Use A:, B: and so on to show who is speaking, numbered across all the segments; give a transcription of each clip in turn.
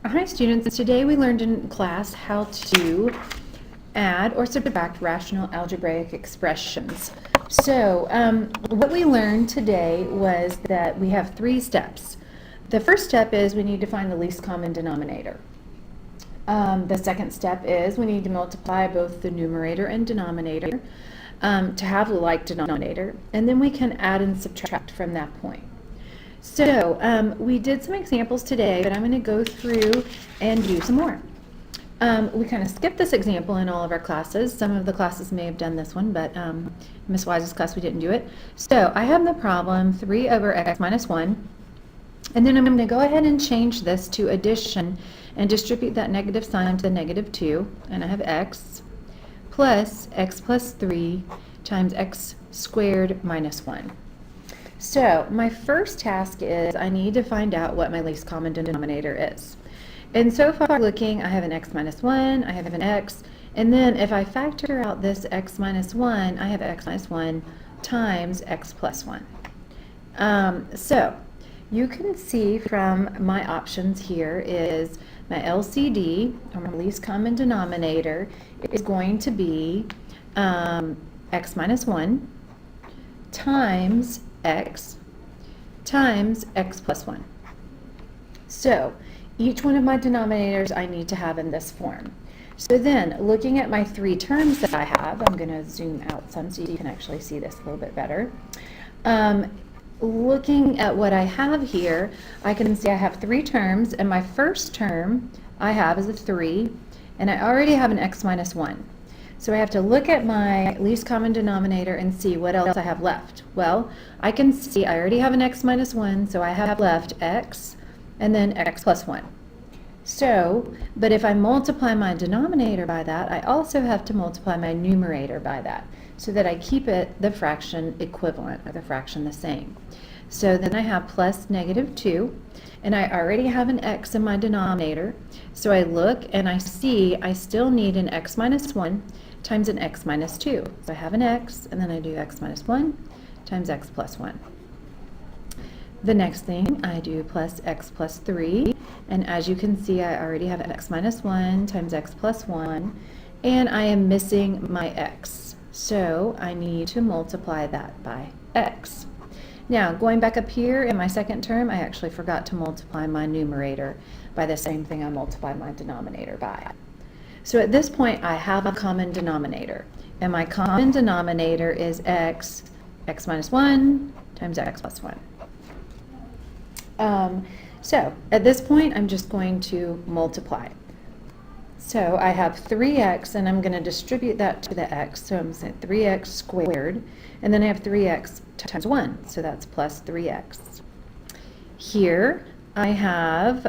A: Hi students, today we learned in class how to add or subtract rational algebraic expressions. So what we learned today was that we have 3 steps. The first step is we need to find the least common denominator. The second step is we need to multiply both the numerator and denominator to have the like denominator, and then we can add and subtract from that point. So we did some examples today, but I'm going to go through and do some more. We kind of skipped this example in all of our classes. Some of the classes may have done this one, but Ms. Wise's class we didn't do it. So I have the problem 3 over x minus 1, and then I'm going to go ahead and change this to addition and distribute that negative sign to the negative 2, and I have x plus 3 times x squared minus 1. So my first task is I need to find out what my least common denominator is. And so far looking, I have an x minus 1, I have an x, and then if I factor out this x minus 1, I have x minus 1 times x plus 1. So you can see from my options here is my LCD, or my least common denominator, is going to be x minus 1 times x plus 1. So each one of my denominators I need to have in this form. So then, looking at my 3 terms that I have, I'm going to zoom out some so you can actually see this a little bit better. Looking at what I have here, I can see I have 3 terms, and my first term I have is a 3, and I already have an x minus 1. So I have to look at my least common denominator and see what else I have left. Well, I can see I already have an x minus 1, so I have left x and then x plus 1. So, but if I multiply my denominator by that, I also have to multiply my numerator by that, so that I keep it the fraction equivalent, or the fraction the same. So then I have plus negative 2, and I already have an x in my denominator, so I look and I see I still need an x minus 1 times an x minus 2. So I have an x, and then I do x minus 1 times x plus 1. The next thing, I do plus x plus 3, and as you can see, I already have x minus 1 times x plus 1, and I am missing my x. So I need to multiply that by x. Now, going back up here in my second term, I actually forgot to multiply my numerator by the same thing I multiplied my denominator by. So at this point, I have a common denominator, and my common denominator is x minus 1 times x plus 1. So at this point, I'm just going to multiply. So I have 3x, and I'm going to distribute that to the x, so I'm going to say 3x squared, and then I have 3x times 1, so that's plus 3x. Here I have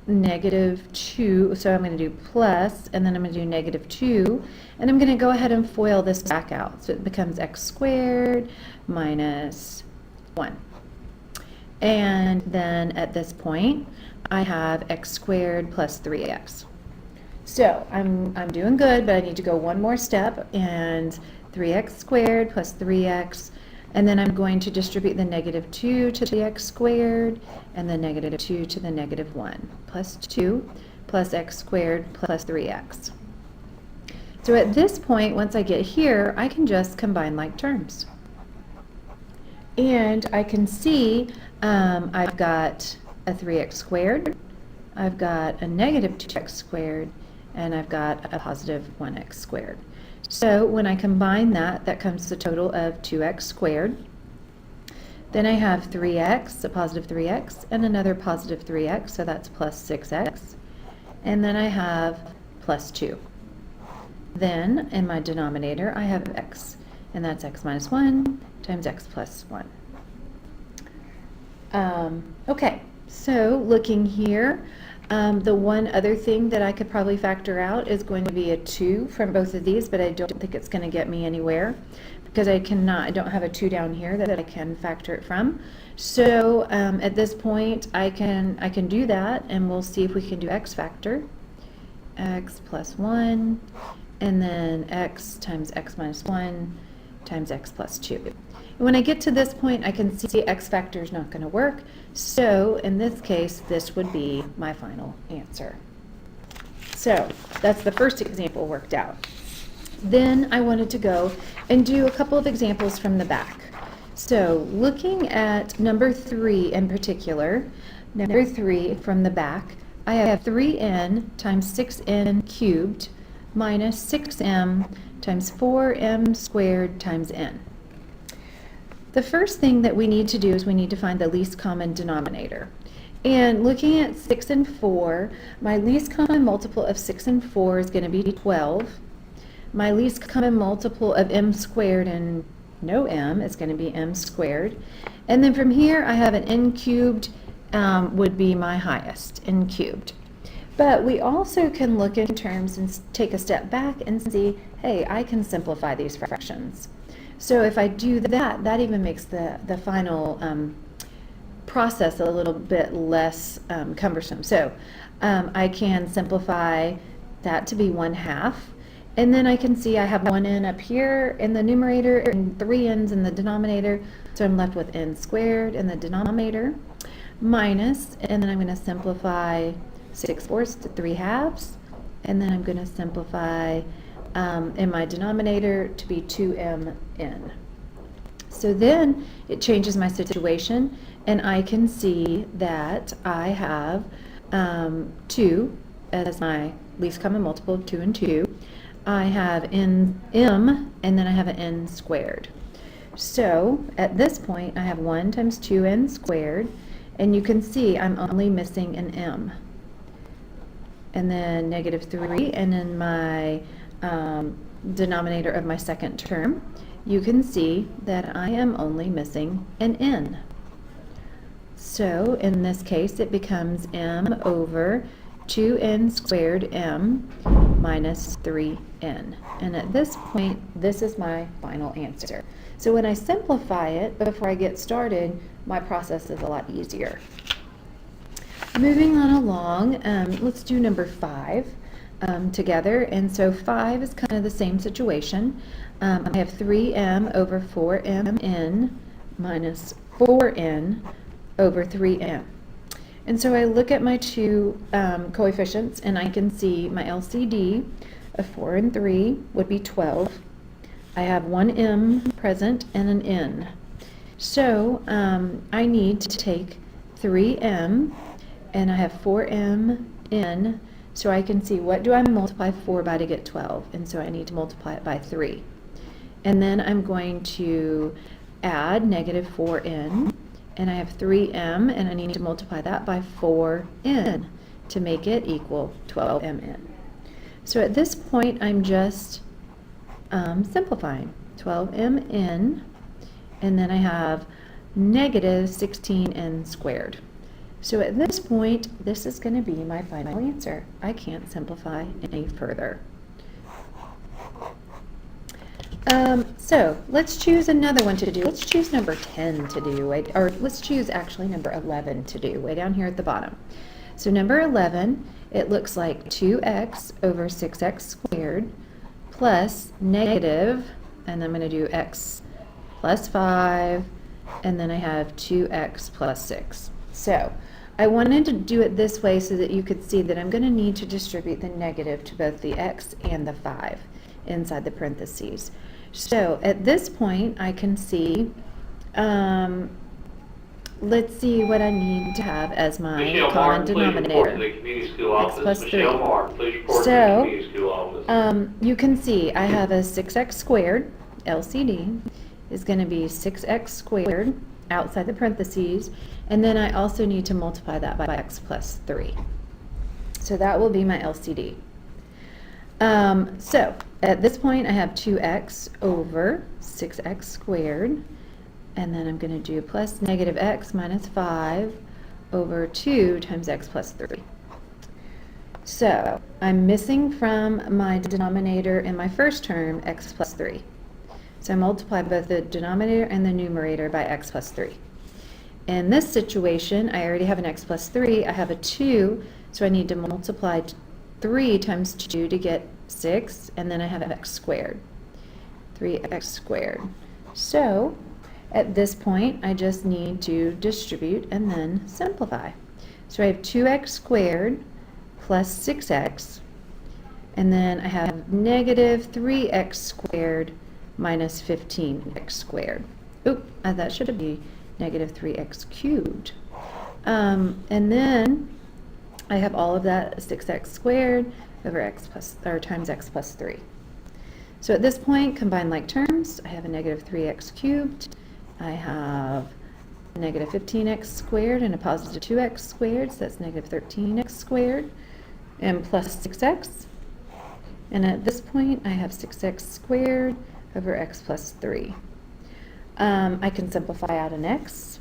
A: negative 2, so I'm going to do plus, and then I'm going to do negative 2, and I'm going to go ahead and FOIL this back out, so it becomes x squared minus 1. And then at this point, I have x squared plus 3x. So I'm doing good, but I need to go one more step, and 3x squared plus 3x, and then I'm going to distribute the negative 2 to the x squared, and the negative 2 to the negative 1, plus 2 plus x squared plus 3x. So at this point, once I get here, I can just combine like terms. And I can see I've got a 3x squared, I've got a negative 2x squared, and I've got a positive 1x squared. So when I combine that, that comes to a total of 2x squared. Then I have 3x, a positive 3x, and another positive 3x, so that's plus 6x. And then I have plus 2. Then in my denominator, I have x, and that's x minus 1 times x plus 1. Okay, so looking here, the one other thing that I could probably factor out is going to be a 2 from both of these, but I don't think it's going to get me anywhere because I don't have a 2 down here that I can factor it from. So at this point, I can do that, and we'll see if we can do x factor. X plus 1, and then x times x minus 1 times x plus 2. And when I get to this point, I can see x factor is not going to work. So in this case, this would be my final answer. So that's the first example worked out. Then I wanted to go and do a couple of examples from the back. So looking at number 3 in particular, number 3 from the back, I have 3n times 6n cubed minus 6m times 4m squared times n. The first thing that we need to do is we need to find the least common denominator. And looking at 6 and 4, my least common multiple of 6 and 4 is going to be 12. My least common multiple of m squared and no m is going to be m squared. And then from here I have an n cubed would be my highest, n cubed. But we also can look in terms and take a step back and see, hey, I can simplify these fractions. So if I do that, that even makes the final process a little bit less cumbersome. So I can simplify that to be 1/2. And then I can see I have 1n up here in the numerator and 3 n's in the denominator. So I'm left with n squared in the denominator minus, and then I'm going to simplify 6/4 to 3/2. And then I'm going to simplify in my denominator to be 2mn. So then it changes my situation, and I can see that I have 2 as my least common multiple of 2 and 2. I have m, and then I have an n squared. So at this point, I have 1 times 2n squared, and you can see I'm only missing an m. And then -3, and in my denominator of my second term, you can see that I am only missing an n. So in this case, it becomes m over 2n squared m minus 3n. And at this point, this is my final answer. So when I simplify it, before I get started, my process is a lot easier. Moving on along, let's do number 5 together. And so 5 is kind of the same situation. I have 3m over 4mn minus 4n over 3m. And so I look at my two coefficients, and I can see my LCD of 4 and 3 would be 12. I have one m present and an n. So I need to take 3m, and I have 4m n, so I can see what do I multiply 4 by to get 12, and so I need to multiply it by 3. And then I'm going to add -4n, and I have 3m, and I need to multiply that by 4n to make it equal 12mn. So at this point, I'm just simplifying 12mn, and then I have -16n squared. So at this point, this is going to be my final answer. I can't simplify any further. So let's choose another one to do. Let's choose number 10 to do, or let's choose actually number 11 to do, way down here at the bottom. So number 11, it looks like 2x over 6x squared plus negative, and I'm going to do x plus 5, and then I have 2x plus 6. So I wanted to do it this way so that you could see that I'm going to need to distribute the negative to both the x and the 5 inside the parentheses. So at this point, I can see, let's see what I need to have as my
B: Michelle
A: common
B: Martin,
A: denominator.
B: Please report to the community school office.
A: X plus 3.
B: Michelle Martin, please report to the
A: So,
B: community school office.
A: you can see I have a 6x squared, LCD, is going to be 6x squared outside the parentheses, and then I also need to multiply that by x plus 3. So that will be my LCD. So at this point, I have 2x over 6x squared, and then I'm going to do plus -x minus 5 over 2 times x plus 3. So I'm missing from my denominator in my first term x plus 3. So I multiply both the denominator and the numerator by x plus 3. In this situation, I already have an x plus 3. I have a 2, so I need to multiply 3 times 2 to get 6, and then I have x squared. 3x squared. So at this point, I just need to distribute and then simplify. So I have 2x squared plus 6x, and then I have negative 3x squared minus 15x squared. Oop, that should be negative 3x cubed. And then I have all of that 6x squared over x plus, or times x plus 3. So at this point, combine like terms. I have a negative 3x cubed. I have a negative 15x squared and a positive 2x squared, so that's negative 13x squared, and plus 6x. And at this point, I have 6x squared over x plus 3. I can simplify out an x.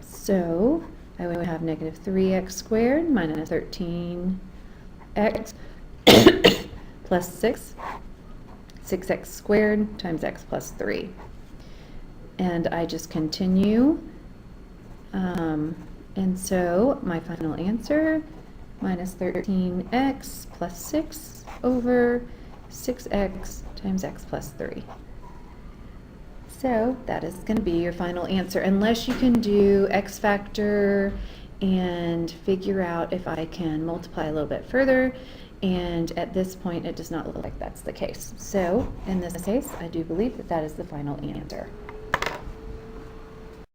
A: So I would have negative 3x squared minus 13x plus 6x squared times x plus 3. And I just continue. And so my final answer, minus 13x plus 6 over 6x times x plus 3. So that is going to be your final answer, unless you can do x factor and figure out if I can multiply a little bit further. And at this point, it does not look like that's the case. So in this case, I do believe that that is the final answer.